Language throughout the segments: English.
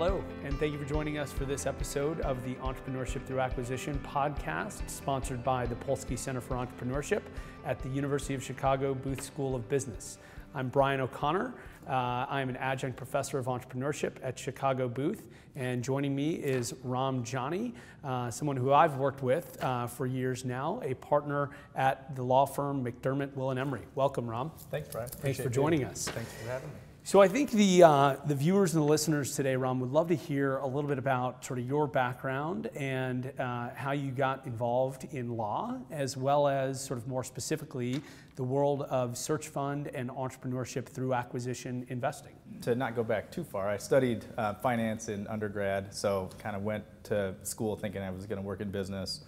Hello, and thank you for joining us for this episode of the Entrepreneurship Through Acquisition podcast, sponsored by the Polsky Center for Entrepreneurship at the University of Chicago Booth School of Business. I'm Brian O'Connor. I'm an adjunct professor of entrepreneurship at Chicago Booth, and joining me is Raam Jani, someone who I've worked with for years now, a partner at the law firm McDermott, Will & Emery. Welcome, Raam. Thanks, Brian. Thanks for joining us. Thanks for having me. So I think the viewers and the listeners today, Raam, would love to hear a little bit about sort of your background and how you got involved in law, as well as sort of more specifically the world of search fund and entrepreneurship through acquisition investing. To not go back too far, I studied finance in undergrad, so kind of went to school thinking I was going to work in business.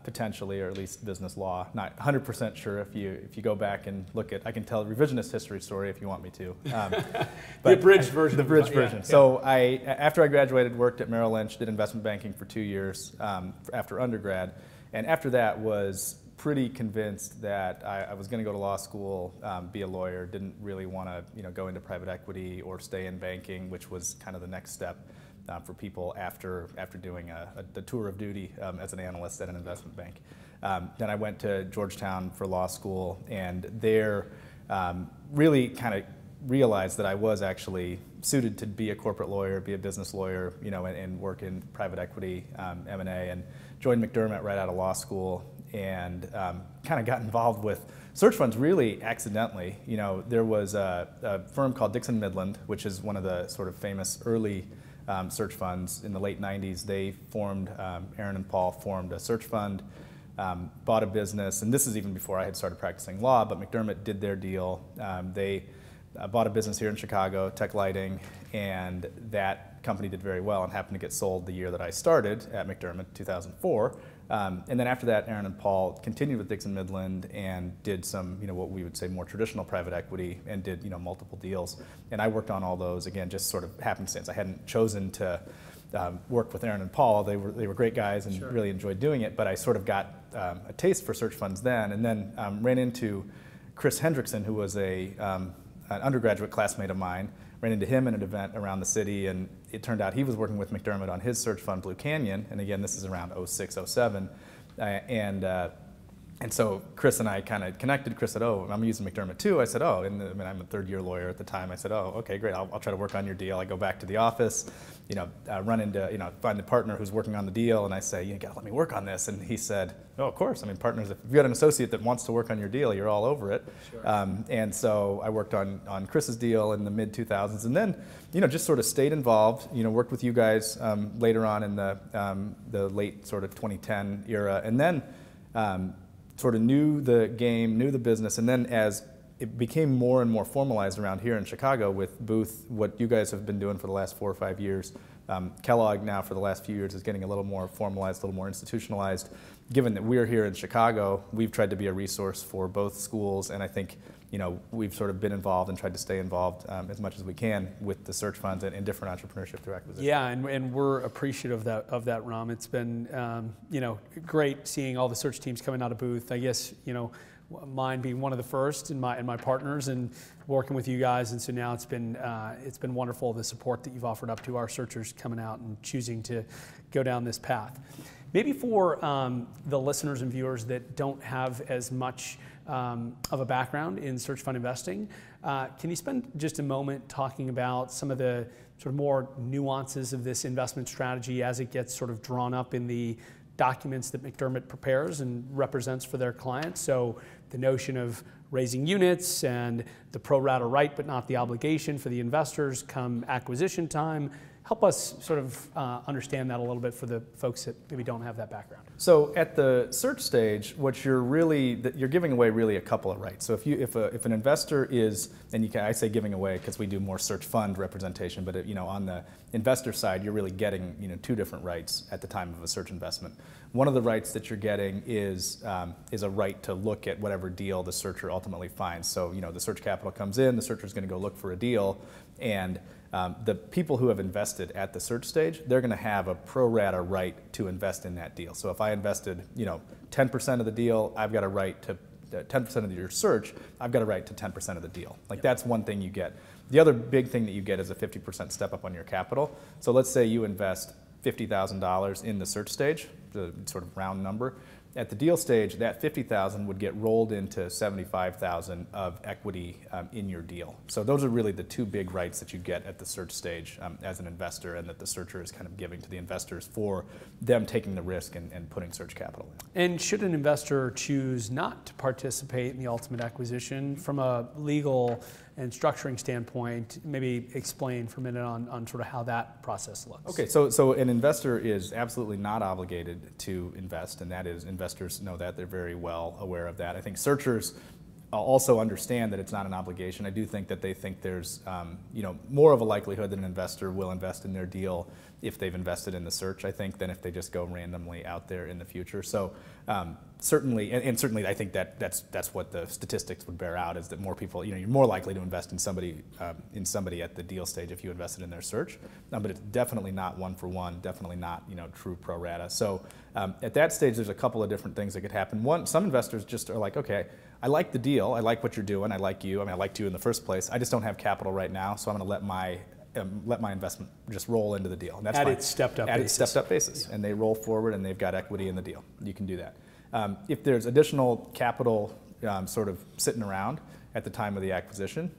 Potentially, or at least business law. Not 100% sure if you go back and look at, I can tell a revisionist history story if you want me to. But the abridged version. The abridged version. Yeah. So after I graduated, worked at Merrill Lynch, did investment banking for 2 years after undergrad, and after that was pretty convinced that I was going to go to law school, be a lawyer. Didn't really want to go into private equity or stay in banking, which was kind of the next step. For people after doing the tour of duty as an analyst at an investment bank. Then I went to Georgetown for law school, and there really kind of realized that I was actually suited to be a corporate lawyer, be a business lawyer, and work in private equity, M&A, and joined McDermott right out of law school, and kind of got involved with search funds really accidentally. There was a firm called Dixon Midland, which is one of the sort of famous early search funds in the late 90s. They formed, Aaron and Paul formed a search fund, bought a business, and this is even before I had started practicing law, but McDermott did their deal. They bought a business here in Chicago, Tech Lighting, and that company did very well and happened to get sold the year that I started at McDermott, 2004. And then after that, Aaron and Paul continued with Dixon Midland and did some, what we would say more traditional private equity, and did, multiple deals. And I worked on all those, again, just sort of happenstance. I hadn't chosen to work with Aaron and Paul. They were great guys and Sure. really enjoyed doing it, but I sort of got a taste for search funds then, and then ran into Chris Hendrickson, who was an undergraduate classmate of mine. Ran into him in an event around the city, and it turned out he was working with McDermott on his search fund, Blue Canyon, and again, this is around 06, 07, and so Chris and I kind of connected. Chris said, "Oh, I'm using McDermott too." I said, "Oh," I'm a third-year lawyer at the time. I said, "Oh, okay, great. I'll try to work on your deal." I go back to the office, run into, find the partner who's working on the deal, and I say, "You gotta let me work on this." And he said, "Oh, of course. Partners. If you've got an associate that wants to work on your deal, you're all over it." Sure. And so I worked on Chris's deal in the mid 2000s, and then, just sort of stayed involved. Worked with you guys later on in the late sort of 2010 era, and then. Sort of knew the game, knew the business, and then as it became more and more formalized around here in Chicago with Booth, what you guys have been doing for the last 4 or 5 years, Kellogg now for the last few years is getting a little more formalized, a little more institutionalized. Given that we're here in Chicago, we've tried to be a resource for both schools, and I think we've sort of been involved and tried to stay involved as much as we can with the search funds and different entrepreneurship through acquisition. Yeah, and we're appreciative of that, Raam. It's been great seeing all the search teams coming out of Booth. I guess mine being one of the first, and my partners, and working with you guys, and so now it's been wonderful, the support that you've offered up to our searchers coming out and choosing to go down this path. Maybe for the listeners and viewers that don't have as much of a background in search fund investing, can you spend just a moment talking about some of the sort of more nuances of this investment strategy as it gets sort of drawn up in the documents that McDermott prepares and represents for their clients? So the notion of raising units and the pro rata right but not the obligation for the investors come acquisition time. Help us sort of understand that a little bit for the folks that maybe don't have that background. So at the search stage, what you're giving away really a couple of rights. So if an investor is, and I say giving away because we do more search fund representation, but on the investor side, you're really getting 2 different rights at the time of a search investment. One of the rights that you're getting is a right to look at whatever deal the searcher ultimately finds. So the search capital comes in, the searcher is going to go look for a deal, and the people who have invested at the search stage, they're going to have a pro rata right to invest in that deal. So if I invested, 10% of the deal, I've got a right to 10% of your search, I've got a right to 10% of the deal. That's one thing you get. The other big thing that you get is a 50% step up on your capital. So let's say you invest $50,000 in the search stage, the sort of round number. At the deal stage, that $50,000 would get rolled into $75,000 of equity in your deal. So those are really the two big rights that you get at the search stage as an investor, and that the searcher is kind of giving to the investors for them taking the risk and putting search capital in. And should an investor choose not to participate in the ultimate acquisition, from a legal and structuring standpoint, maybe explain for a minute on sort of how that process looks. Okay, so an investor is absolutely not obligated to invest, and that is, investors know that, they're very well aware of that. I think searchers also understand that it's not an obligation. I do think that they think there's more of a likelihood that an investor will invest in their deal if they've invested in the search, I think, than if they just go randomly out there in the future. So certainly I think that's what the statistics would bear out, is that more people, you're more likely to invest in somebody at the deal stage if you invested in their search. But it's definitely not one for one, definitely not true pro rata. So at that stage, there's a couple of different things that could happen. One, some investors just are like, okay, I like the deal, I like what you're doing, I like you. I mean, I liked you in the first place. I just don't have capital right now, so I'm going to let my investment just roll into the deal. And that's at fine. its stepped up at basis. its stepped up basis, and they roll forward and they've got equity in the deal. You can do that. If there's additional capital sort of sitting around at the time of the acquisition,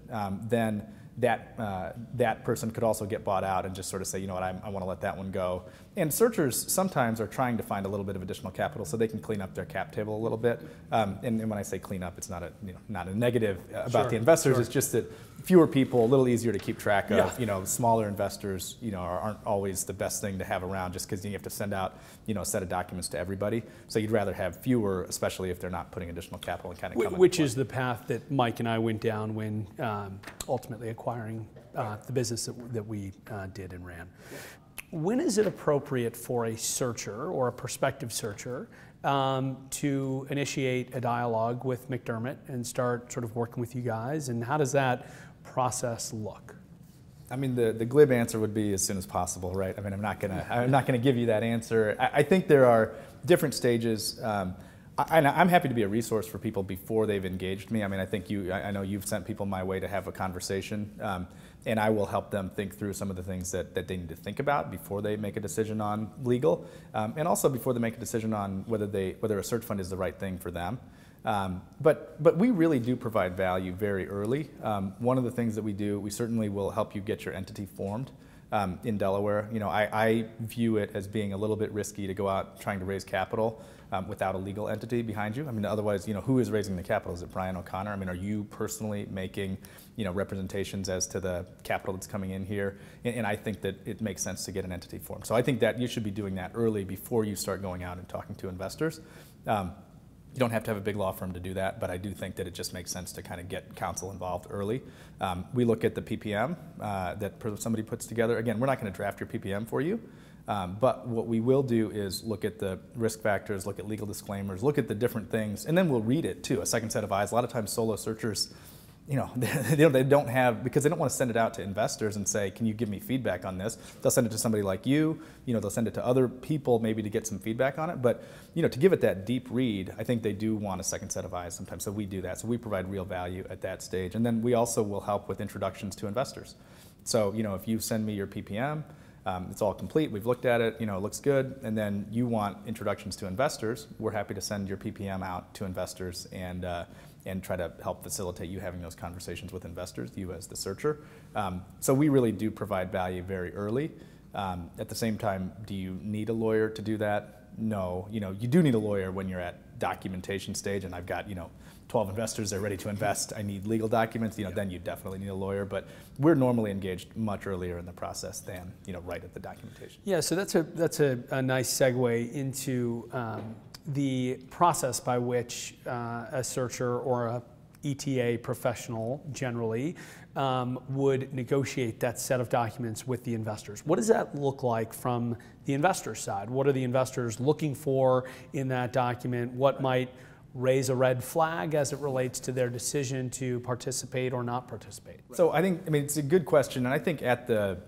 then that person could also get bought out and just sort of say, you know what, I want to let that one go. And searchers sometimes are trying to find a little bit of additional capital so they can clean up their cap table a little bit. And when I say clean up, it's not a negative about the investors. Sure. It's just that fewer people, a little easier to keep track of. Yeah. Smaller investors, aren't always the best thing to have around, just because you have to send out, a set of documents to everybody. So you'd rather have fewer, especially if they're not putting additional capital and kind of coming. Which is the path that Mike and I went down when ultimately acquiring the business that we did and ran. When is it appropriate for a searcher or a prospective searcher to initiate a dialogue with McDermott and start sort of working with you guys, and how does that process look? I mean, the glib answer would be as soon as possible, right? I mean, I'm not gonna give you that answer. I think there are different stages. I'm happy to be a resource for people before they've engaged me. I mean, I know you've sent people my way to have a conversation, and I will help them think through some of the things that they need to think about before they make a decision on legal, and also before they make a decision on whether a search fund is the right thing for them. But we really do provide value very early. One of the things that we do, we certainly will help you get your entity formed in Delaware. I view it as being a little bit risky to go out trying to raise capital without a legal entity behind you. I mean, otherwise, who is raising the capital? Is it Brian O'Connor? I mean, are you personally making, representations as to the capital that's coming in here? And I think that it makes sense to get an entity formed. So I think that you should be doing that early before you start going out and talking to investors. You don't have to have a big law firm to do that, but I do think that it just makes sense to kind of get counsel involved early. We look at the PPM that somebody puts together. Again, we're not going to draft your PPM for you, but what we will do is look at the risk factors, look at legal disclaimers, look at the different things, and then we'll read it too, a second set of eyes. A lot of times solo searchers, they don't have, because they don't want to send it out to investors and say, can you give me feedback on this? They'll send it to somebody like you, they'll send it to other people maybe to get some feedback on it. But, to give it that deep read, I think they do want a second set of eyes sometimes. So we do that. So we provide real value at that stage. And then we also will help with introductions to investors. So, if you send me your PPM, it's all complete, we've looked at it, it looks good, and then you want introductions to investors, we're happy to send your PPM out to investors and try to help facilitate you having those conversations with investors, you as the searcher. So we really do provide value very early. At the same time, do you need a lawyer to do that? No. You do need a lawyer when you're at documentation stage, and I've got 12 investors, they're ready to invest, I need legal documents, then you definitely need a lawyer. But we're normally engaged much earlier in the process than right at the documentation. Yeah, so that's a nice segue into the process by which a searcher or a ETA professional generally would negotiate that set of documents with the investors. What does that look like from the investor side? What are the investors looking for in that document? What might raise a red flag as it relates to their decision to participate or not participate? So I mean, it's a good question, and I think at the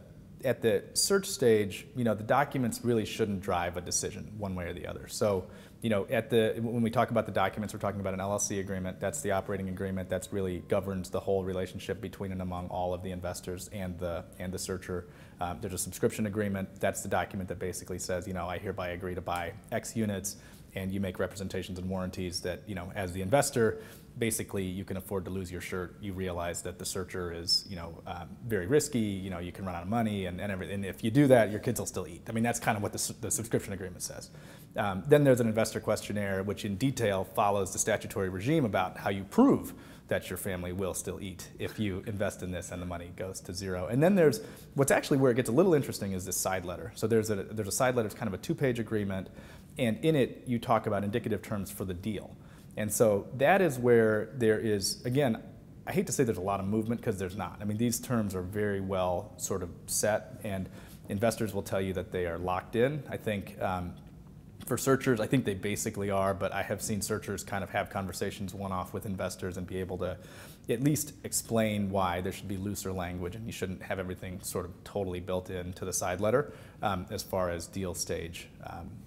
at the search stage, the documents really shouldn't drive a decision one way or the other. So, when we talk about the documents, we're talking about an LLC agreement. That's the operating agreement. That's really governs the whole relationship between and among all of the investors and the searcher. There's a subscription agreement. That's the document that basically says, I hereby agree to buy X units, and you make representations and warranties that, as the investor, basically you can afford to lose your shirt. You realize that the searcher is, very risky. You can run out of money and everything. And if you do that, your kids will still eat. I mean, that's kind of what the subscription agreement says. Then there's an investor questionnaire, which in detail follows the statutory regime about how you prove that your family will still eat if you invest in this and the money goes to zero. And then there's what's actually where it gets a little interesting is this side letter. So there's a side letter. It's kind of a 2-page agreement, and in it you talk about indicative terms for the deal. And so that is where there is, again, I hate to say there's a lot of movement because there's not. I mean, these terms are very well sort of set, and investors will tell you that they are locked in. I think for searchers, I think they basically are, but I have seen searchers kind of have conversations one-off with investors and be able to at least explain why there should be looser language and you shouldn't have everything sort of totally built into the side letter as far as deal stage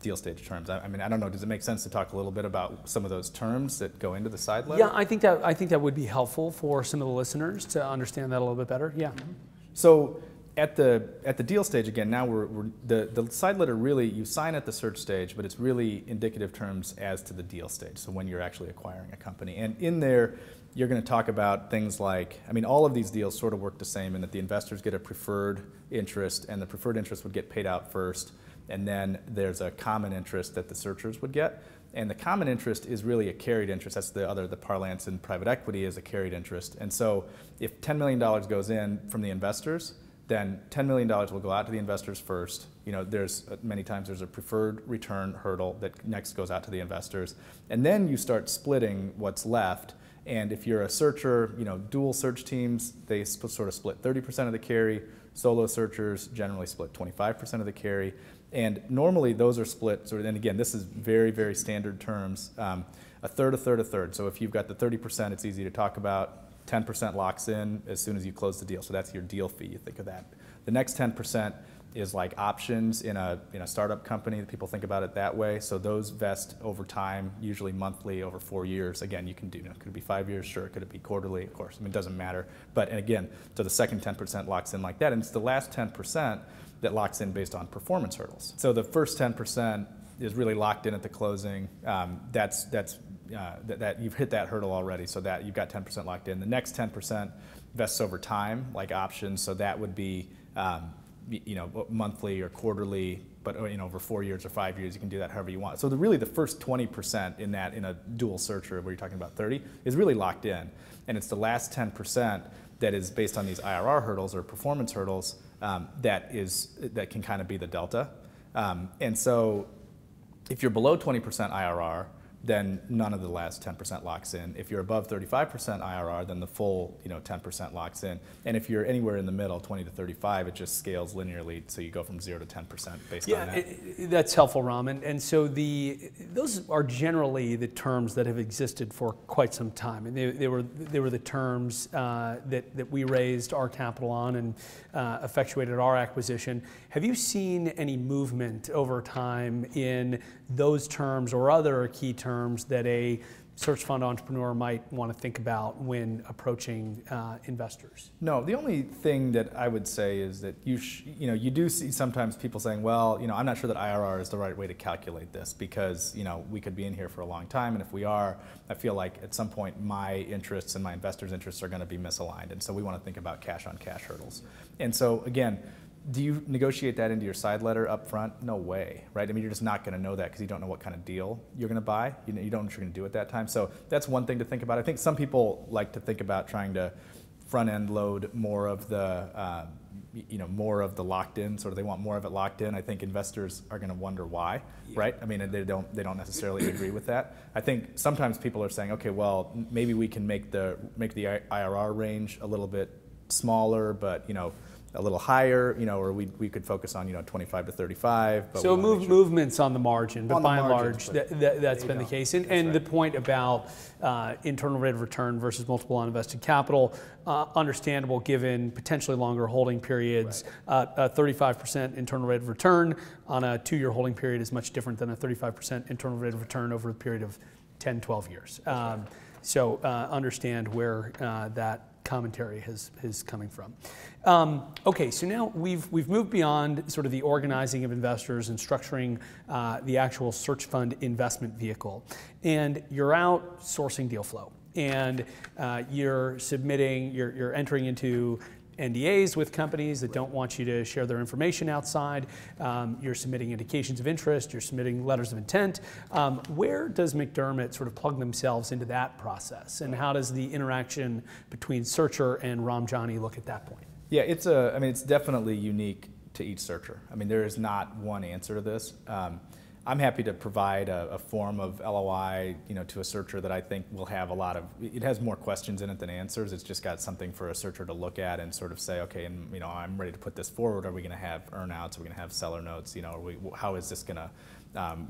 terms. I mean, I don't know, does it make sense to talk a little bit about some of those terms that go into the side letter? Yeah, I think that would be helpful for some of the listeners to understand that a little bit better. Yeah. Mm-hmm. So at the deal stage, again, now the side letter really, you sign at the search stage, but it's really indicative terms as to the deal stage, so when you're actually acquiring a company. And in there, you're going to talk about things like, I mean, all of these deals sort of work the same in that the investors get a preferred interest, and the preferred interest would get paid out first, and then there's a common interest that the searchers would get. And the common interest is really a carried interest. That's the parlance in private equity is a carried interest. And so if $10 million goes in from the investors, then $10 million will go out to the investors first. There's many times there's a preferred return hurdle that next goes out to the investors. And then you start splitting what's left. And if you're a searcher, dual search teams, they sort of split 30% of the carry. Solo searchers generally split 25% of the carry. And normally those are split, and again, this is very, very standard terms, a third, a third, a third. So if you've got the 30%, it's easy to talk about. 10% locks in as soon as you close the deal. So that's your deal fee, you think of that. The next 10% is like options in a startup company. People think about it that way. So those vest over time, usually monthly over 4 years. Again, you can do, could it be 5 years? Sure. Could it be quarterly? Of course. I mean, it doesn't matter. But and again, so the second 10% locks in like that. And it's the last 10% that locks in based on performance hurdles. So the first 10% is really locked in at the closing. That you've hit that hurdle already, so that you've got 10% locked in. The next 10% vests over time, like options, so that would be monthly or quarterly, but over 4 years or 5 years, you can do that however you want. So really the first 20% in a dual searcher, where you're talking about 30, is really locked in, and it's the last 10% that is based on these IRR hurdles or performance hurdles that can kind of be the delta. And so if you're below 20% IRR, then none of the last 10% locks in. If you're above 35% IRR, then the full 10% locks in. And if you're anywhere in the middle, 20 to 35, it just scales linearly, so you go from 0 to 10% based on that. That's helpful, Raam. And so those are generally the terms that have existed for quite some time. And they were the terms that we raised our capital on and effectuated our acquisition. Have you seen any movement over time in those terms or other key terms that a search fund entrepreneur might want to think about when approaching investors? No, the only thing that I would say is that you do see sometimes people saying, well, I'm not sure that IRR is the right way to calculate this because we could be in here for a long time, and if we are, I feel like at some point my interests and my investors' interests are going to be misaligned, and so we want to think about cash-on-cash hurdles. And so again, do you negotiate that into your side letter up front? No way, right? I mean, you're just not going to know that because you don't know what kind of deal you're going to buy. You don't know what you're going to do at that time. So that's one thing to think about. I think some people like to think about trying to front-end load more of the, locked in. Sort of, they want more of it locked in. I think investors are going to wonder why, right? I mean, they don't necessarily agree with that. I think sometimes people are saying, okay, well, maybe we can make the IRR range a little bit smaller, but a little higher, or we could focus on 25 to 35. But so movements on the margin, but by and large, that's been the case. And the point about internal rate of return versus multiple on invested capital, understandable given potentially longer holding periods. A 35% internal rate of return on a 2-year holding period is much different than a 35% internal rate of return over a period of 10, 12 years. So understand where that commentary is coming from. Okay, so now we've moved beyond sort of the organizing of investors and structuring the actual search fund investment vehicle, and you're out sourcing deal flow, and you're entering into NDAs with companies that don't want you to share their information outside. You're submitting indications of interest. You're submitting letters of intent. Where does McDermott sort of plug themselves into that process, and how does the interaction between searcher and Raam Jani look at that point? Yeah, it's definitely unique to each searcher. I mean, there is not one answer to this. I'm happy to provide a form of LOI, to a searcher that I think will have it has more questions in it than answers. It's just got something for a searcher to look at and sort of say, okay, and I'm ready to put this forward. Are we going to have earnouts? Are we going to have seller notes? How is this going to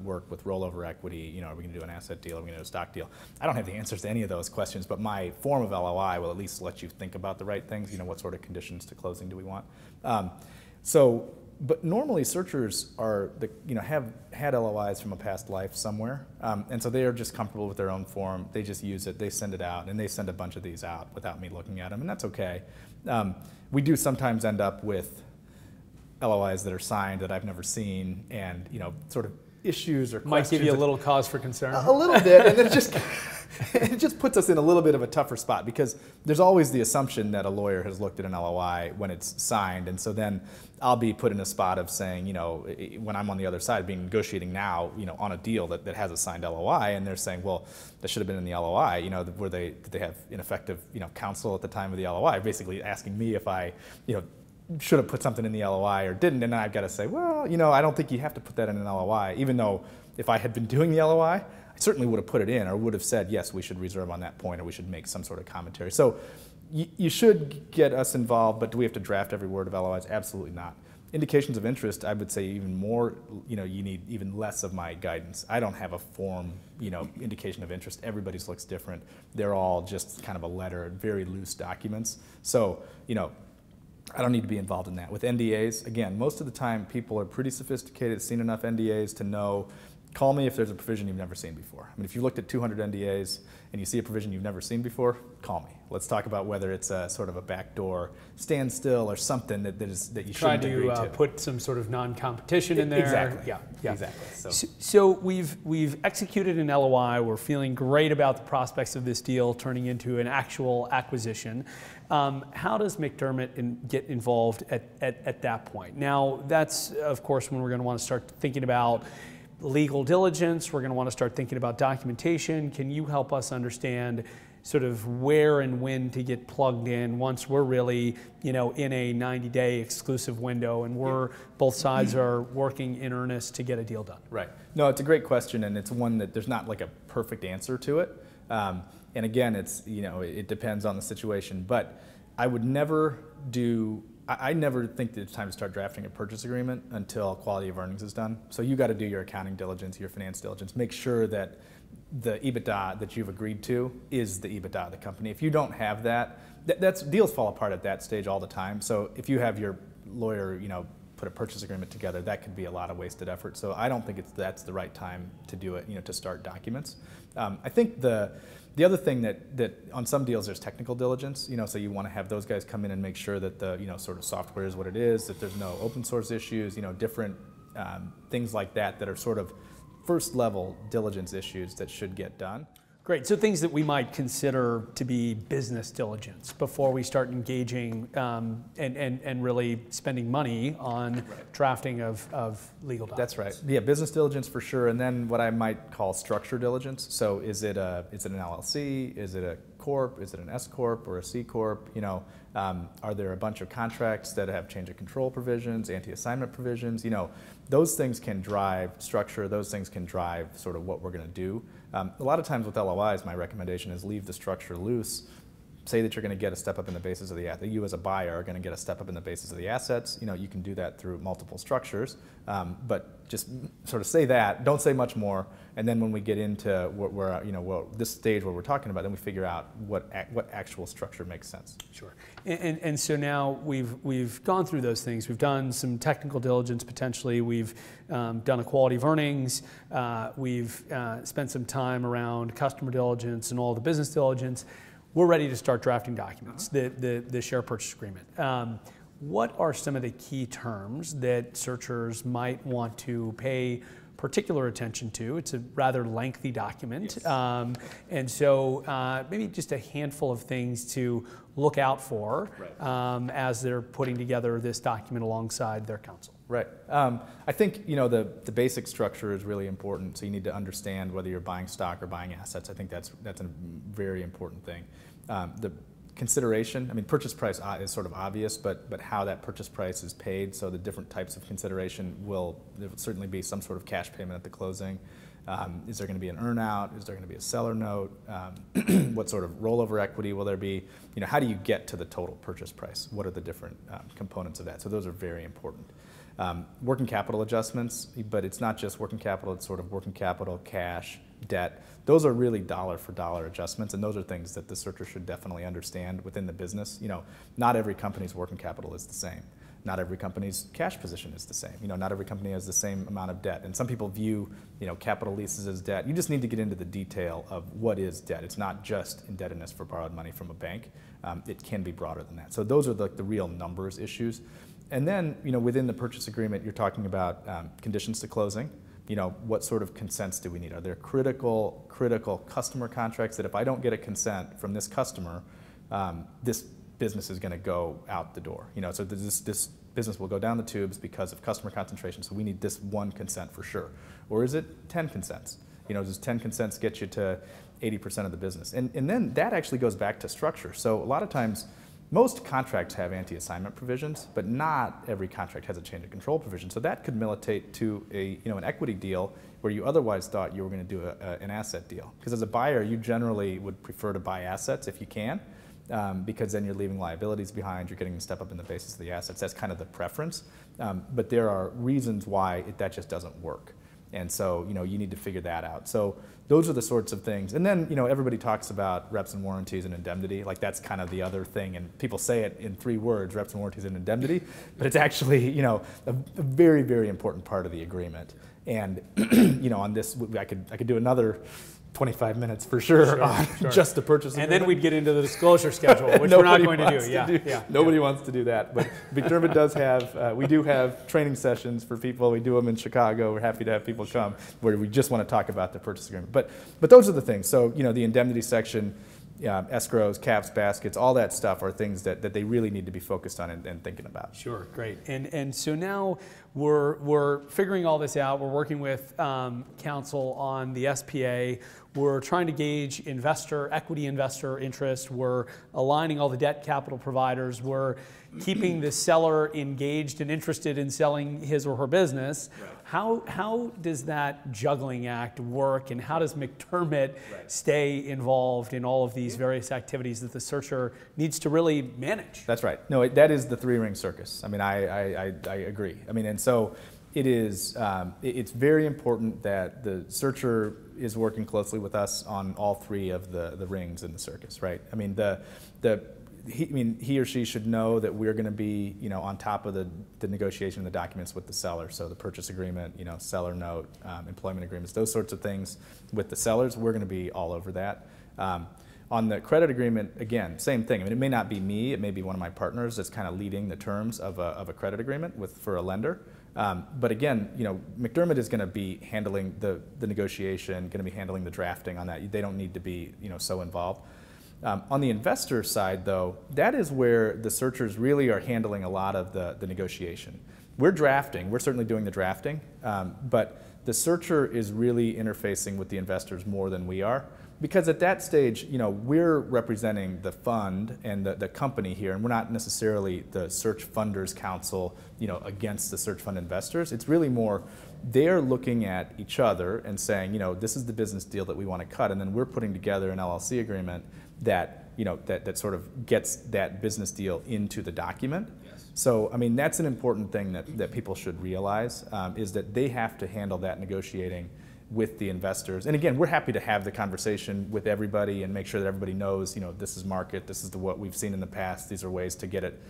work with rollover equity? Are we going to do an asset deal? Are we going to do a stock deal? I don't have the answers to any of those questions, but my form of LOI will at least let you think about the right things. What sort of conditions to closing do we want? But normally searchers have had LOIs from a past life somewhere, and so they are just comfortable with their own form. They just use it, they send it out, and they send a bunch of these out without me looking at them, and that's okay. We do sometimes end up with LOIs that are signed that I've never seen, and sort of issues or questions. Might give you a little cause for concern. A little bit, and then it just puts us in a little bit of a tougher spot, because there's always the assumption that a lawyer has looked at an LOI when it's signed, and so then I'll be put in a spot of saying, when I'm on the other side being negotiating now, on a deal that has a signed LOI, and they're saying, well, that should have been in the LOI, did they have ineffective, counsel at the time of the LOI, basically asking me if I, should have put something in the LOI or didn't, and then I've got to say, well, I don't think you have to put that in an LOI, even though if I had been doing the LOI, I certainly would have put it in, or would have said, yes, we should reserve on that point, or we should make some sort of commentary. So you should get us involved, but do we have to draft every word of LOIs? Absolutely not. Indications of interest, I would say even more, you need even less of my guidance. I don't have a form, indication of interest. Everybody's looks different. They're all just kind of a letter, very loose documents. So, I don't need to be involved in that. With NDAs, again, most of the time people are pretty sophisticated, seen enough NDAs to know, call me if there's a provision you've never seen before. I mean, if you looked at 200 NDAs and you see a provision you've never seen before, call me. Let's talk about whether it's a sort of a backdoor standstill or something that you shouldn't agree to. Try to put some sort of non-competition in there. Exactly. Yeah. Exactly. So we've executed an LOI. We're feeling great about the prospects of this deal turning into an actual acquisition. How does McDermott get involved at that point? Now, that's, of course, when we're going to want to start thinking about legal diligence. We're going to want to start thinking about documentation. Can you help us understand sort of where and when to get plugged in once we're really, in a 90-day exclusive window and both sides are working in earnest to get a deal done? Right. No, it's a great question, and it's one that there's not like a perfect answer to it. And again, it's, it depends on the situation, but I would never I never think that it's time to start drafting a purchase agreement until quality of earnings is done. So you got to do your accounting diligence, your finance diligence, make sure that the EBITDA that you've agreed to is the EBITDA of the company. If you don't have that, deals fall apart at that stage all the time. So if you have your lawyer, put a purchase agreement together, that could be a lot of wasted effort. So I don't think that's the right time to do it, to start documents. I think the other thing that on some deals there's technical diligence, so you want to have those guys come in and make sure that the sort of software is what it is, that there's no open source issues, different things like that are sort of first level diligence issues that should get done. Great. So things that we might consider to be business diligence before we start engaging and really spending money on drafting of legal documents. That's right. Yeah, business diligence for sure, and then what I might call structure diligence. So is it an LLC? Is it a corp? Is it an S corp or a C corp? Are there a bunch of contracts that have change of control provisions, anti-assignment provisions? Those things can drive structure. Those things can drive sort of what we're going to do. A lot of times with LOIs, my recommendation is leave the structure loose. say that you're going to get a step up in the basis of the asset. You as a buyer are going to get a step up in the basis of the assets. You can do that through multiple structures, but just sort of say that. Don't say much more. And then when we get into this stage where we're talking about, then we figure out what actual structure makes sense. Sure. And so now we've gone through those things. We've done some technical diligence potentially. We've done a quality of earnings. We've spent some time around customer diligence and all the business diligence. We're ready to start drafting documents, the share purchase agreement. What are some of the key terms that searchers might want to pay particular attention to? It's a rather lengthy document. Yes. And so maybe just a handful of things to look out for as they're putting together this document alongside their counsel. Right. I think the basic structure is really important. So you need to understand whether you're buying stock or buying assets. I think that's a very important thing. The consideration, I mean, purchase price is sort of obvious, but how that purchase price is paid. So the different types of consideration there will certainly be some sort of cash payment at the closing. Is there going to be an earnout? Is there going to be a seller note? What sort of rollover equity will there be? How do you get to the total purchase price? What are the different components of that? So those are very important. Working capital adjustments, but it's not just working capital, it's sort of working capital, cash, debt. Those are really dollar for dollar adjustments, and those are things that the searcher should definitely understand within the business. Not every company's working capital is the same. Not every company's cash position is the same. Not every company has the same amount of debt. And some people view, capital leases as debt. You just need to get into the detail of what is debt. It's not just indebtedness for borrowed money from a bank. It can be broader than that. So those are the real numbers issues. And then, within the purchase agreement, you're talking about conditions to closing. What sort of consents do we need? Are there critical customer contracts that if I don't get a consent from this customer, this business is going to go out the door? So this business will go down the tubes because of customer concentration. So we need this one consent for sure. Or is it 10 consents? Does 10 consents get you to 80% of the business? And then that actually goes back to structure. So a lot of times, most contracts have anti-assignment provisions, but not every contract has a change of control provision. So that could militate to an equity deal where you otherwise thought you were going to do an asset deal. Because as a buyer, you generally would prefer to buy assets if you can, because then you're leaving liabilities behind, you're getting to step up in the basis of the assets. That's kind of the preference. But there are reasons why that just doesn't work. And so, you need to figure that out. So those are the sorts of things. And then, everybody talks about reps and warranties and indemnity. Like that's kind of the other thing. And people say it in 3 words, reps and warranties and indemnity. But it's actually, a very, very important part of the agreement. And, on this, I could do another 25 minutes for sure on just the purchase agreement. And then we'd get into the disclosure schedule, which we're not going to do. Nobody wants to do that. But McDermott does have, we do have training sessions for people. We do them in Chicago. We're happy to have people come where we just want to talk about the purchase agreement. But those are the things. So, the indemnity section, escrows, caps, baskets, all that stuff are things that they really need to be focused on and thinking about. Sure, great. And so now we're figuring all this out. We're working with counsel on the SPA. We're trying to gauge equity investor interest. We're aligning all the debt capital providers. We're keeping the seller engaged and interested in selling his or her business. Right. How does that juggling act work, and how does McDermott stay involved in all of these various activities that the searcher needs to really manage? That's right. No, that is the 3-ring circus. I mean, I agree. I mean, and so it is. It's very important that the searcher is working closely with us on all 3 of the rings in the circus, right? I mean, he or she should know that we're going to be, on top of the negotiation of the documents with the seller. So the purchase agreement, seller note, employment agreements, those sorts of things with the sellers, we're going to be all over that. On the credit agreement, again, same thing. I mean, it may not be me, it may be one of my partners that's kind of leading the terms of a credit agreement for a lender. But again, McDermott is going to be handling the negotiation, going to be handling the drafting on that. They don't need to be, so involved. On the investor side, though, that is where the searchers really are handling a lot of the negotiation. We're drafting, we're certainly doing the drafting, but the searcher is really interfacing with the investors more than we are. Because at that stage, we're representing the fund and the company here, and we're not necessarily the search funders council, against the search fund investors. It's really more they're looking at each other and saying, this is the business deal that we want to cut, and then we're putting together an LLC agreement that, that sort of gets that business deal into the document. Yes. So, I mean, that's an important thing that people should realize, is that they have to handle that negotiating with the investors. And again, we're happy to have the conversation with everybody and make sure that everybody knows, this is market, this is what we've seen in the past, these are ways to get it,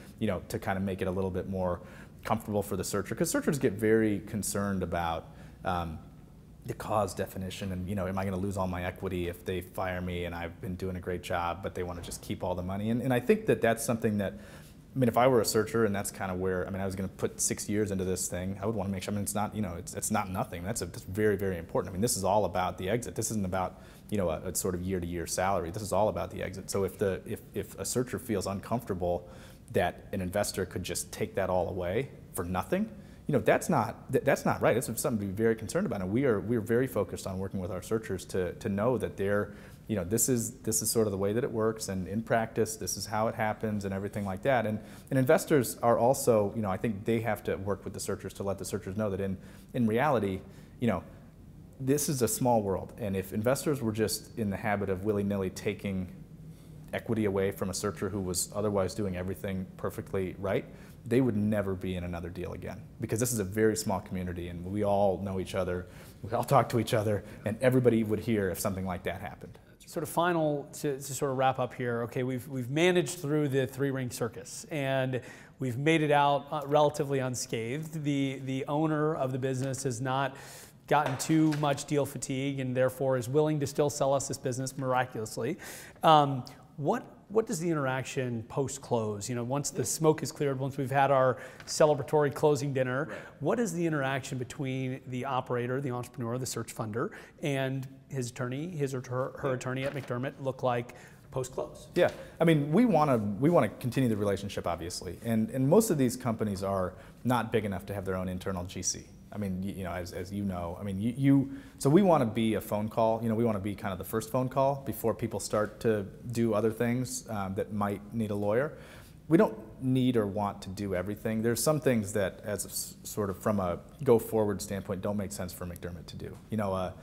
to kind of make it a little bit more comfortable for the searcher. Because searchers get very concerned about the cause definition and, am I going to lose all my equity if they fire me and I've been doing a great job, but they want to just keep all the money. And I think that that's something that, if I were a searcher and that's kind of where, I was going to put 6 years into this thing, I would want to make sure, it's not, it's not nothing. That's very, very important. This is all about the exit. This isn't about, a sort of year-to-year salary. This is all about the exit. So if a searcher feels uncomfortable that an investor could just take that all away for nothing, that's not right. It's something to be very concerned about. And we're very focused on working with our searchers to know that they're, this is sort of the way that it works, and in practice, this is how it happens, and everything like that. And investors are also, I think they have to work with the searchers to let the searchers know that in reality, this is a small world. And if investors were just in the habit of willy-nilly taking equity away from a searcher who was otherwise doing everything perfectly right, they would never be in another deal again. Because this is a very small community, and we all know each other, we all talk to each other, and everybody would hear if something like that happened. Sort of final to sort of wrap up here. Okay, we've managed through the three-ring circus, and we've made it out relatively unscathed. The owner of the business has not gotten too much deal fatigue, and therefore is willing to still sell us this business miraculously. What does the interaction post-close? Once the smoke is cleared, once we've had our celebratory closing dinner, right, what is the interaction between the operator, the entrepreneur, the search funder, and his attorney, his or her attorney at McDermott look like post-close? Yeah, we want to continue the relationship, obviously, and most of these companies are not big enough to have their own internal GC. As you know, so we want to be a phone call. We want to be kind of the first phone call before people start to do other things that might need a lawyer. We don't need or want to do everything. There's some things that, as sort of from a go-forward standpoint, don't make sense for McDermott to do. A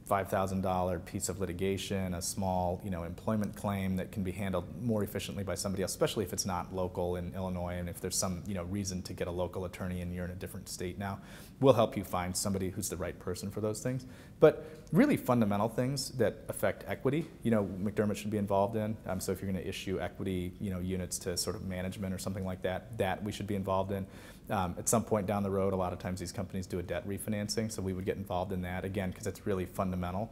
$5,000 piece of litigation, a small, employment claim that can be handled more efficiently by somebody else, especially if it's not local in Illinois, and if there's some, reason to get a local attorney and you're in a different state now, we'll help you find somebody who's the right person for those things. But really fundamental things that affect equity, McDermott should be involved in. So if you're going to issue equity, units to sort of management or something like that we should be involved in. At some point down the road, a lot of times these companies do a debt refinancing, so we would get involved in that, again, because it's really fundamental.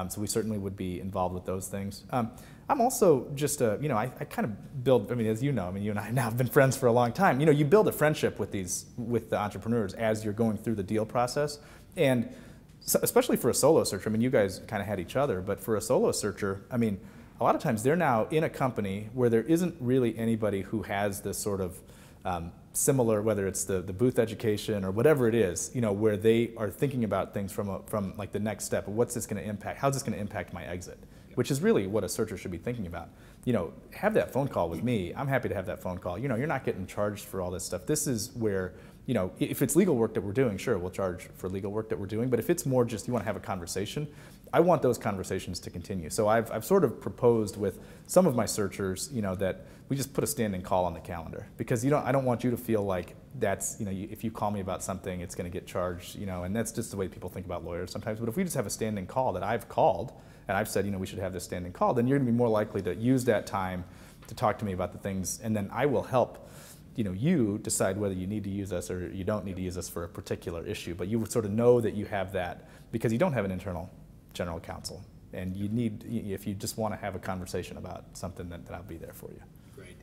So we certainly would be involved with those things. I'm also just I kind of build, as you know, you and I now have been friends for a long time. You build a friendship with the entrepreneurs as you're going through the deal process. And so, especially for a solo searcher, you guys kind of had each other, but for a solo searcher, a lot of times they're now in a company where there isn't really anybody who has this sort of similar, whether it's the booth education or whatever it is, where they are thinking about things from like the next step. What's this going to impact? How's this going to impact my exit? Which is really what a searcher should be thinking about. Have that phone call with me. I'm happy to have that phone call. You're not getting charged for all this stuff. This is where, if it's legal work that we're doing, sure, we'll charge for legal work that we're doing. But if it's more just you want to have a conversation, I want those conversations to continue. So I've sort of proposed with some of my searchers, that we just put a standing call on the calendar, because I don't want you to feel like that's, if you call me about something, it's going to get charged, and that's just the way people think about lawyers sometimes. But if we just have a standing call that I've called and I've said, we should have this standing call, then you're going to be more likely to use that time to talk to me about the things, and then I will help you decide whether you need to use us or you don't need to use us for a particular issue. But you sort of know that you have that because you don't have an internal general counsel, and if you just want to have a conversation about something, that I'll be there for you. Great.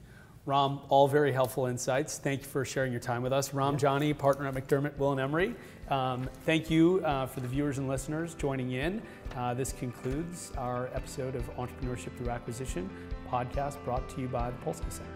Raam, all very helpful insights. Thank you for sharing your time with us. Raam Jani, partner at McDermott, Will & Emery. Thank you for the viewers and listeners joining in. This concludes our episode of Entrepreneurship Through Acquisition podcast, brought to you by the Polsky Center.